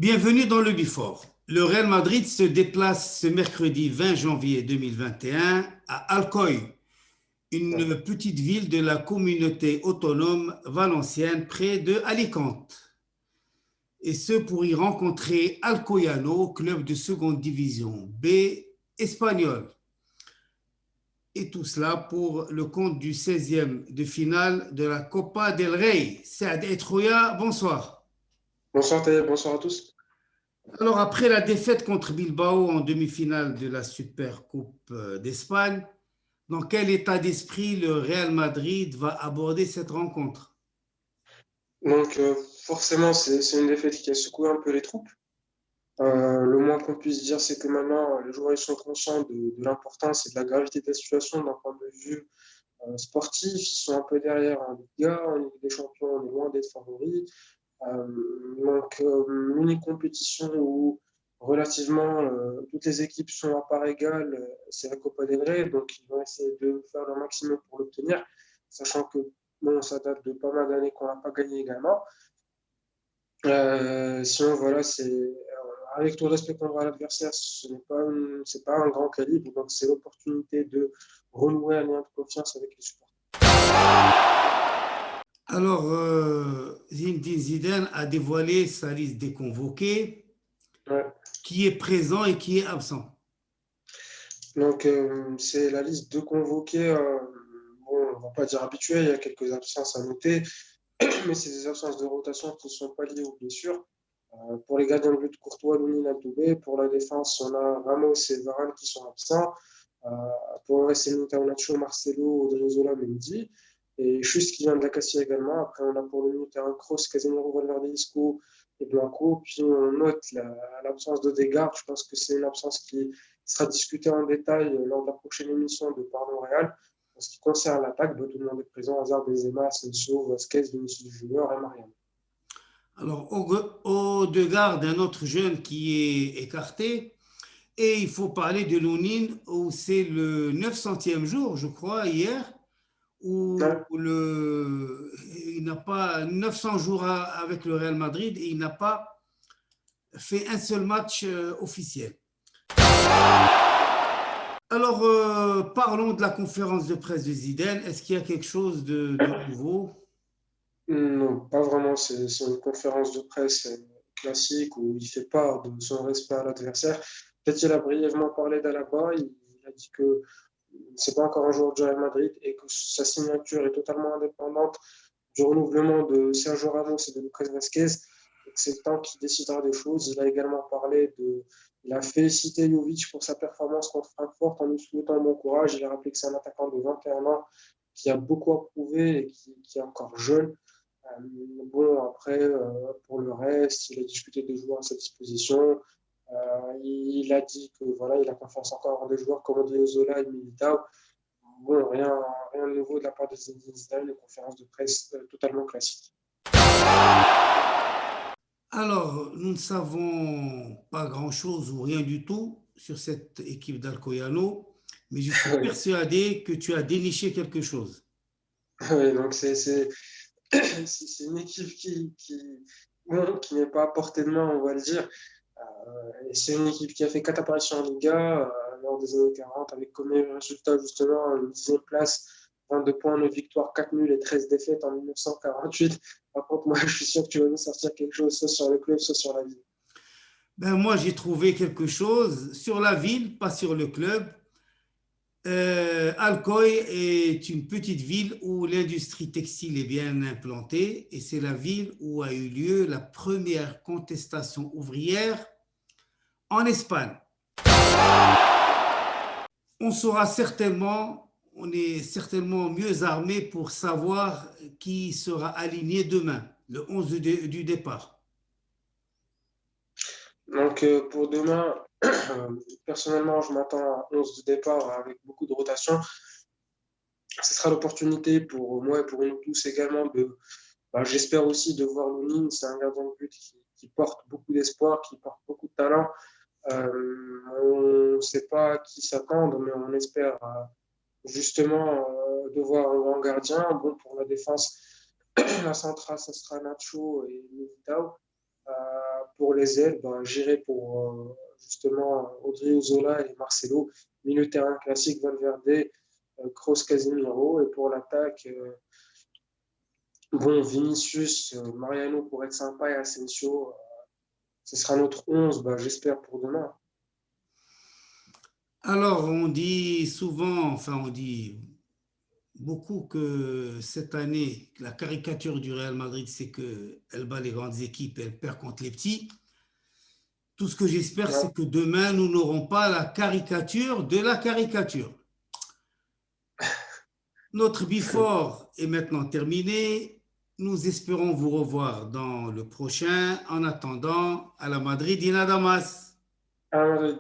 Bienvenue dans le Before. Le Real Madrid se déplace ce mercredi 20 janvier 2021 à Alcoy, Ouais. une petite ville de la communauté autonome valencienne près de Alicante. Et ce pour y rencontrer Alcoyano, club de seconde division B espagnol. Et tout cela pour le compte du 16e de finale de la Copa del Rey. Saad et Troya, bonsoir. Bonsoir Thaï, bonsoir à tous. Alors, après la défaite contre Bilbao en demi-finale de la Super Coupe d'Espagne, dans quel état d'esprit le Real Madrid va aborder cette rencontre? Donc forcément, c'est une défaite qui a secoué un peu les troupes. Le moins qu'on puisse dire, c'est que maintenant, les joueurs ils sont conscients de l'importance et de la gravité de la situation d'un point de vue sportif. Ils sont un peu derrière en Liga, en Ligue des Champions, on est loin d'être favoris. L'unique compétition où relativement toutes les équipes sont à part égale, c'est la Copa del Rey. Donc ils vont essayer de faire le maximum pour l'obtenir, sachant que bon, ça date de pas mal d'années qu'on n'a pas gagné également. Sinon, voilà, avec tout le respect qu'on doit à l'adversaire, c'est pas un grand calibre, donc c'est l'opportunité de renouer un lien de confiance avec les supporters. Alors, Zinedine Zidane a dévoilé sa liste des convoqués, Ouais. qui est présent et qui est absent. Donc, c'est la liste de convoqués. Bon, on va pas dire habitués, il y a quelques absences à noter, mais c'est des absences de rotation qui ne sont pas liées aux blessures. Pour les gardiens de but, Courtois, Lounine, Ndombele. Pour la défense, on a Ramos et Varane qui sont absents. Euh, pour le reste, c'est Militao, Nacho, Marcelo, Odriozola, Mendy. Et Juste qui vient de la Cassia également. Après, on a pour le milieu de terrain Kroos, Casemiro, Valverde, Isco et Blanco. Puis on note l'absence d'Odegaard. Je pense que c'est une absence qui sera discutée en détail lors de la prochaine émission de Parlons Real. En ce qui concerne l'attaque, tout le monde est présent. Hazard, Benzema, Asensio, Vasquez, Vinicius Junior et Mariano. Alors, au-delà d'un autre jeune qui est écarté, et il faut parler de Lounine, où c'est le 900e jour, je crois, hier, où Ouais. il n'a pas 900 jours avec le Real Madrid et il n'a pas fait un seul match officiel. Alors, parlons de la conférence de presse de Zidane. Est-ce qu'il y a quelque chose de nouveau? Non, pas vraiment. C'est une conférence de presse classique où il fait part de son respect à l'adversaire. Peut-être qu'il a brièvement parlé d'Alaba. Il a dit que c'est pas encore un joueur du Real Madrid et que sa signature est totalement indépendante du renouvellement de Sergio Ramos et de Lucas Vasquez. Et que c'est le temps qui décidera des choses. Il a également il a félicité Jovic pour sa performance contre Francfort en lui souhaitant bon courage. Il a rappelé que c'est un attaquant de 21 ans qui a beaucoup à prouver et qui est encore jeune. Bon, après, pour le reste, il a discuté des joueurs à sa disposition. Il a dit que voilà, il a confiance encore en des joueurs comme Odriozola et Militao. Bon, rien de nouveau de la part de Zinedine Zidane, une conférence de presse totalement classique. Alors, nous ne savons pas grand-chose ou rien du tout sur cette équipe d'Alcoyano, mais je suis persuadé que tu as déniché quelque chose. Oui, donc c'est une équipe bon, qui n'est pas à portée de main, on va le dire. Et c'est une équipe qui a fait 4 apparitions en Liga lors des années 40, avec comme meilleur résultat justement une 10e place, 22 points, 9 victoires, 4 nuls et 13 défaites en 1948. Par contre, moi, je suis sûr que tu vas nous sortir quelque chose, soit sur le club, soit sur la vie. Ben, moi, j'ai trouvé quelque chose sur la ville, pas sur le club. Alcoy est une petite ville où l'industrie textile est bien implantée et c'est la ville où a eu lieu la première contestation ouvrière en Espagne. On est certainement mieux armé pour savoir qui sera aligné demain, le 11 du départ. Donc, pour demain, personnellement, je m'attends à 11 de départ avec beaucoup de rotation. Ce sera l'opportunité pour moi et pour nous tous également j'espère aussi de voir Lounine. C'est un gardien de but qui porte beaucoup d'espoir, qui porte beaucoup de talent. On ne sait pas à qui s'attendre, mais on espère justement de voir un grand gardien. Bon, pour la défense, la centrale, ça sera Nacho et Militao. pour les ailes, j'irai pour justement Odriozola et Marcelo. Milieu de terrain classique, Valverde, Kroos, Casemiro. Et pour l'attaque, bon, Vinicius, Mariano pour être sympa et Asensio, ce sera notre 11, j'espère, pour demain. Alors, on dit souvent, enfin, on dit beaucoup que cette année, la caricature du Real Madrid, c'est qu'elle bat les grandes équipes et elle perd contre les petits. Tout ce que j'espère, Ouais. c'est que demain, nous n'aurons pas la caricature de la caricature. Notre before est maintenant terminé. Nous espérons vous revoir dans le prochain. En attendant, à la Madrid, Inadamas. À Madrid.